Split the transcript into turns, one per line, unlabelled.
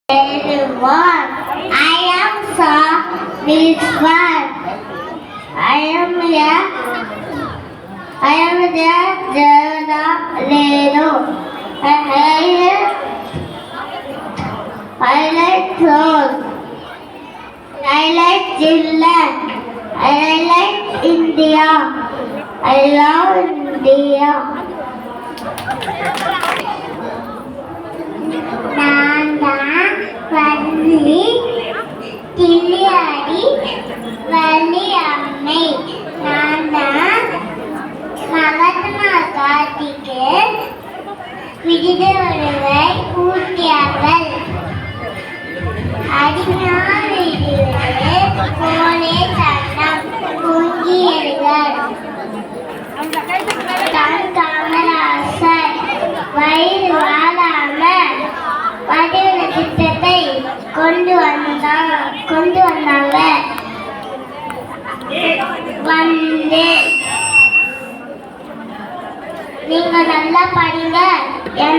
Everyone, I am Rizwan. I am the Lero. I like clothes. I like children. I like India. I love India. Valli கிள்ளியாடி Valli அம்மை. நான் தான் மகாத்மா காந்திக்கு விடுதலை ஊட்டியவள். அடிநாளிலே போலே சட்டம் பொங்கியர்கள். காமராசர் வயிறு வாழாம வடிவ திட்டத்தை கொண்டு வந்தாங்க. நீங்க நல்லா படிங்க.